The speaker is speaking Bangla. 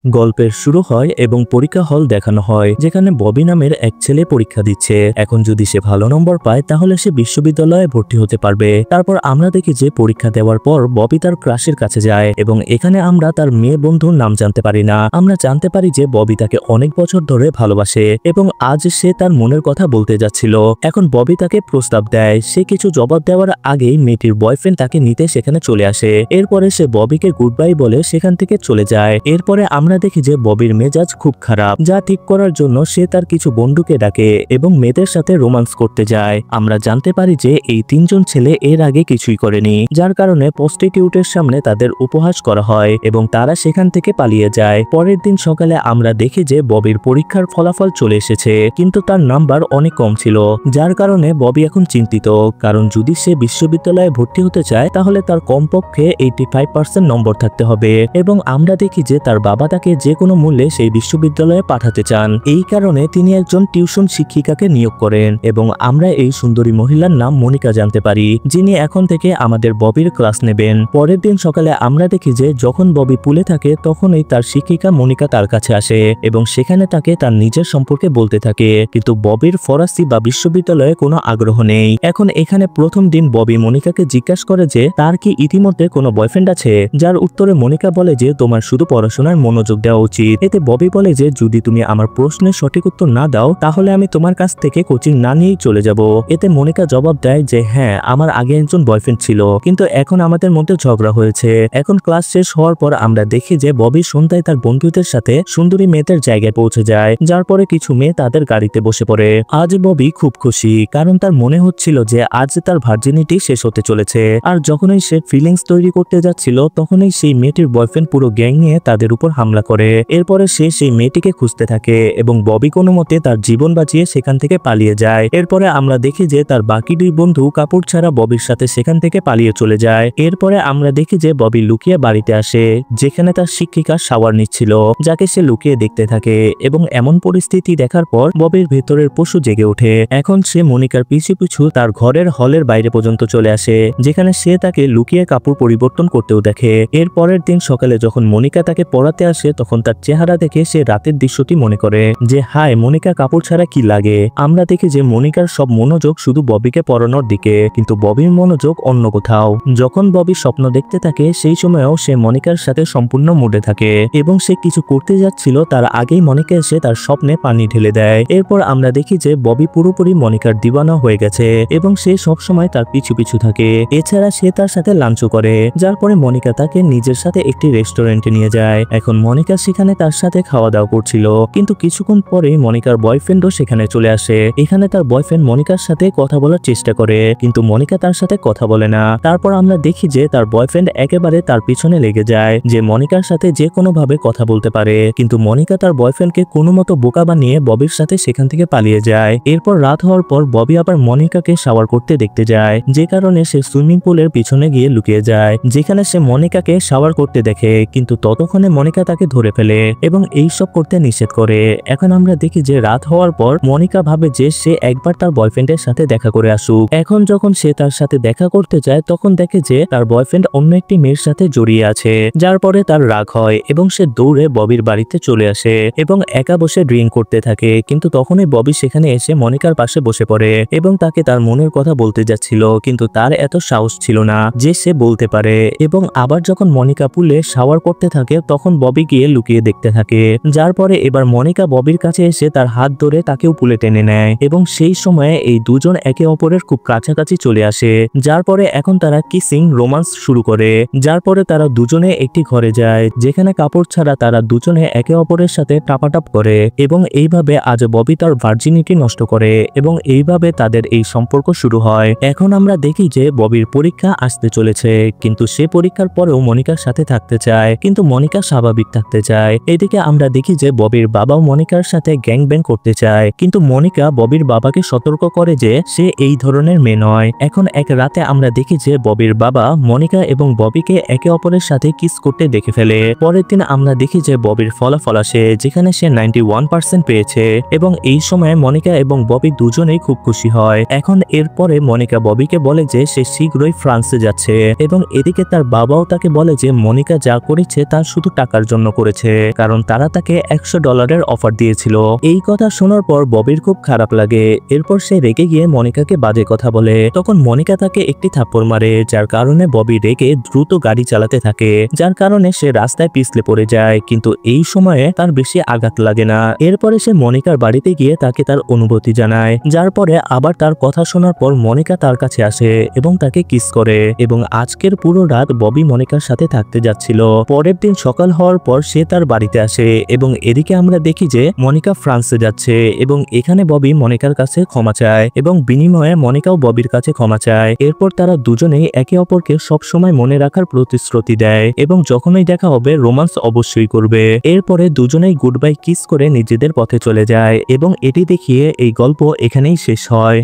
গল্পের শুরু হয় এবং পরীক্ষা হল দেখানো হয় যেখানে ববি নামের এক ছেলে পরীক্ষা দিচ্ছে। এখন যদি সে ভালো নম্বর পায় তাহলে সে বিশ্ববিদ্যালয়ে ভর্তি হতে পারবে। তারপর আমরা দেখি যে পরীক্ষা দেওয়ার পর ববি তার ক্রাশের কাছে যায় এবং এখানে আমরা তার মেয়ে বন্ধুর নাম জানতে পারি না। আমরা জানতে পারি যে ববি তাকে অনেক বছর ধরে ভালোবাসে এবং আজ সে তার মনের কথা বলতে যাচ্ছিল। এখন ববি তাকে প্রস্তাব দেয়। সে কিছু জবাব দেওয়ার আগেই মেয়েটির বয়ফ্রেন্ড তাকে নিতে সেখানে চলে আসে। এরপরে সে ববিকে গুড বাই বলে সেখান থেকে চলে যায়। এরপরে আমরা দেখি যে ববির মেজাজ খুব খারাপ, যা ঠিক করার জন্য সে তার কিছু বন্ধুকে ডাকে এবং মেয়েদের সাথে রোমান্স করতে যায়। আমরা জানতে পারি যে এই তিনজন ছেলে এর আগে কিছুই করেনি, যার কারণে প্রস্টিটিউটের সামনে তাদের উপহাস করা হয় এবং তারা সেখান থেকে পালিয়ে যায়। পরের দিন সকালে আমরা দেখি যে ববির পরীক্ষার ফলাফল চলে এসেছে, কিন্তু তার নাম্বার অনেক কম ছিল, যার কারণে ববি এখন চিন্তিত। কারণ যদি সে বিশ্ববিদ্যালয়ে ভর্তি হতে চায় তাহলে তার কমপক্ষে 85% নম্বর থাকতে হবে এবং আমরা দেখি যে তার বাবা তাকে যে কোনো মূল্যে সেই বিশ্ববিদ্যালয়ে পাঠাতে চান। এই কারণে তিনি একজন টিউশন শিক্ষিকাকে নিয়োগ করেন এবং আমরা এই সুন্দরী মহিলার নাম মনিকা জানতে পারি, যিনি এখন থেকে আমাদের ববির ক্লাস নেবেন। পরের দিন সকালে আমরা দেখি যে যখন ববি পুলে থাকে তখনই তার শিক্ষিকা মনিকা তার কাছে আসে এবং সেখানে তাকে তার নিজের সম্পর্কে বলতে থাকে, কিন্তু ববির ফরাসি বা বিশ্ববিদ্যালয়ে কোনো আগ্রহ নেই। এখন এখানে প্রথম দিন ববি মনিকাকে জিজ্ঞাসা করে যে তার কি ইতিমধ্যে কোনো বয়ফ্রেন্ড আছে, যার উত্তরে মনিকা বলে যে তোমার শুধু পড়াশোনায় মনোযোগ দেওয়া উচিত। এতে ববি বলে যে যদি তুমি আমার প্রশ্নের সঠিক উত্তর না দাও তাহলে আমি তোমার কাছ থেকে কোচিং না নিয়েই চলে যাব। এতে মনিকা জবাব দেয় যে হ্যাঁ, আমার আগে একজন বয়ফ্রেন্ড ছিল, কিন্তু এখন আমাদের মধ্যে ঝগড়া হয়েছে। এখন ক্লাস শেষ হওয়ার পর আমরা দেখি যে ববি সন্ধ্যায় তার বন্ধুদের সাথে সুন্দরী মেয়েদের জায়গায় পৌঁছে যায়, যার পরে কিছু মেয়ে তাদের গাড়িতে বসে পড়ে। আজ ববি খুব খুশি, কারণ তার মনে হচ্ছিল যে আজ তার ভার্জিনিটি শেষ হতে চলেছে। আর যখনই সে ফিলিংস তৈরি করতে যাচ্ছিল তখনই সেই মেয়েটির বয়ফ্রেন্ড পুরো গ্যাং নিয়ে তাদের উপর হামলা করে। এরপরে সে সেই মেয়েটিকে খুঁজতে থাকে এবং ববি কোনো মতে তার জীবন বাঁচিয়ে সেখান থেকে পালিয়ে যায়। এরপরে আমরা দেখি যে তার বাকি দুই বন্ধু কাপড় ছাড়া ববির সাথে সেখান থেকে পালিয়ে চলে যায়। এরপরে আমরা দেখি যে ববি লুকিয়ে বাড়িতে আসে, যেখানে তার শিক্ষিকা শাওয়ার নিচ্ছিল, যাকে সে লুকিয়ে দেখতে থাকে এবং এমন পরিস্থিতি দেখার পর ববির ভেতরের পশু জেগে ওঠে। এখন সে মনিকার পিছু পিছু তার ঘরের হলের বাইরে পর্যন্ত চলে আসে, যেখানে সে তাকে লুকিয়ে কাপড় পরিবর্তন করতেও দেখে। এর পরের দিন সকালে যখন মনিকা তাকে পড়াতে আসে তখন তার চেহারা দেখে সে রাতের দৃশ্যটি মনে করে যে হায়, মনিকা কাপড় ছাড়া কি লাগে। আমরা দেখি যে মনিকার সব মনোযোগ শুধু ববিকে পড়ানোর দিকে, কিন্তু ববির মনোযোগ অন্য কোথাও। যখন ববি স্বপ্ন দেখতে থাকে সেই সময়েও সে মনিকার সাথে সম্পূর্ণ মুডে থাকে এবং সে কিছু করতে যাচ্ছিল তার আগেই মনিকা এসে তার স্বপ্নে পানি ঢেলে দেয়। এরপর আমরা দেখি যে ববি পুরোপুরি মনিকার দিওয়ানা হয়ে গেছে এবং সে সবসময় তার পিছু পিছু থাকে। এছাড়া সে তার সাথে লাঞ্চও করে, যার পরে মনিকা তাকে নিজের সাথে একটি রেস্টুরেন্টে নিয়ে যায়। এখন মনিকা সেখানে তার সাথে খাওয়া দাওয়া করছিল, কিন্তু কিছুক্ষণ পরে মনিকার বয়ফ্রেন্ডও সেখানে চলে আসে। এখানে তার বয়ফ্রেন্ড মনিকার সাথে কথা বলার চেষ্টা করে, কিন্তু মনিকা তার সাথে কথা বলে না। তারপর আমরা দেখি যে তার বয়ফ্রেন্ড একেবারে তার পিছনে লেগে যায় যে মনিকার সাথে যে কোনো ভাবে কথা বলতে পারে, কিন্তু মনিকা তার বয়ফ্রেন্ডকে কোনো মতো বোকা বানিয়ে ববির সাথে সেখান থেকে পালিয়ে যায়। এরপর রাত হওয়ার পর ববি আবার মনিকাকে শাওয়ার করতে দেখতে যায়, যে কারণে সে সুইমিং পুলের পিছনে গিয়ে লুকিয়ে যায়, যেখানে সে মনিকাকে শাওয়ার করতে দেখে, কিন্তু ততক্ষণে মনিকা তাকে ধরে ফেলে এবং এইসব করতে নিষেধ করে। এখন আমরা দেখি যে রাত হওয়ার পর মনিকা ভাবে যে সে একবার তার বয়ফ্রেন্ডের সাথে দেখা করে আসুক। এখন যখন সে তার সাথে দেখা করতে যায় তখন দেখে যে তার বয়ফ্রেন্ড অন্য একটি মেয়ের সাথে জড়িয়ে আছে, যার পরে তার রাগ হয় এবং সে দৌড়ে ববির বাড়িতে চলে আসে এবং একা বসে ড্রিঙ্ক করতে থাকে। কিন্তু তখনই ববি সেখানে এসে মনিকার পাশে বসে পড়ে এবং তাকে তার মনের কথা বলতে যাচ্ছিল, কিন্তু তার এত সাহস ছিল না যে সে বলতে পারে। এবং আবার যখন মনিকা পুলে শাওয়ার করতে থাকে তখন ববি গিয়ে লুকিয়ে দেখতে থাকে, যার পরে এবার মনিকা ববির কাছে এসে তার হাত ধরে তাকেও পুলে টেনে নেয় এবং সেই সময়ে এই দুজন একে অপরের খুব কাছাকাছি চলে আসে, যার পরে এখন তারা কিসিং রোমান্স শুরু করে। যার পরে তারা দুজনে একটি ঘরে যায়, যেখানে কাপড় ছাড়া তারা দুজনে একে অপরের সাথে টাপাটাপ করে এবং এইভাবে আজ ববি তার ভার্জিনিটি নষ্ট করে এবং এইভাবে তাদের এই সম্পর্ক শুরু হয়। এখন আমরা দেখি যে ববির পরীক্ষা আসতে চলেছে, কিন্তু সে পরীক্ষার পরেও মনিকার সাথে থাকতে চায়, কিন্তু মনিকা স্বাভাবিক থাকতে চায়। এদিকে আমরা দেখি যে ববির বাবাও মনিকার সাথে গ্যাং ব্যাং করতে চায়, কিন্তু মনিকা ববির বাবাকে সতর্ক করে যে সে এই ধরনের মেয়ে নয়। এখন এক রাতে আমরা দেখি যে ববির বাবা মনিকা এবং ববিকে একে অপরের সাথে কিস করতে দেখে ফেলে। পরের দিন আমরা দেখি যে ববির ফলাফল আসে, যেখানে সে 91% পেয়েছে এবং এই সময় মনিকা এবং ববি দুজনেই খুব খুশি হয়। এখন এরপরে মনিকা ববিকে বলে যে সে শীঘ্রই ফ্রান্সে যাচ্ছে এবং এদিকে তার বাবাও তাকে বলে যে মনিকা যা করেছে তা শুধু টাকার জন্য করেছে, কারণ তারা তাকে $100 অফার দিয়েছিল। এই কথা শোনার পর ববির খুব খারাপ লাগে। এরপর সে রেগে গিয়ে মনিকাকে বাজে কথা বলে। তখন মনিকা তাকে একটি থাপ্পড় মারে, যার কারণে ববি রেগে দ্রুত গাড়ি চালাতে থাকে, যার কারণে সে রাস্তায় পিছলে পড়ে যায়। কিন্তু এই সময়ে তার বেশি আঘাত লাগে না। এরপরে সে মনিকার বাড়িতে গিয়ে তাকে তার অনুভূতি জানায়, যার পরে আবার তার কথা শোনার পর মনিকা তার কাছে আসে এবং তাকে কিস করে। এবং আজকের পুরো রাত ববি মনিকার সাথে থাকতে যাচ্ছিল। পরের দিন সকাল হওয়ার পর সে তার বাড়িতে আসে এবং এদিকে আমরা দেখি যে মনিকা ফ্রান্সে যাচ্ছে এবং এখানে ববি মনিকার কাছে ক্ষমা চায় এবং বিনিময়ে মনিকাও ববির কাছে ক্ষমা চায়। এরপর তারা দুজনেই একে অপরকে সবসময় মনে রাখার প্রতিশ্রুতি দেয় এবং যখনই দেখা হবে রোমান্স অবশ্যই করবে। এরপরে দুজনেই গুড বাই কিস করে নিজেদের পথে চলে যায় এবং এটি দেখিয়ে এই গল্প এখানেই শেষ হয়।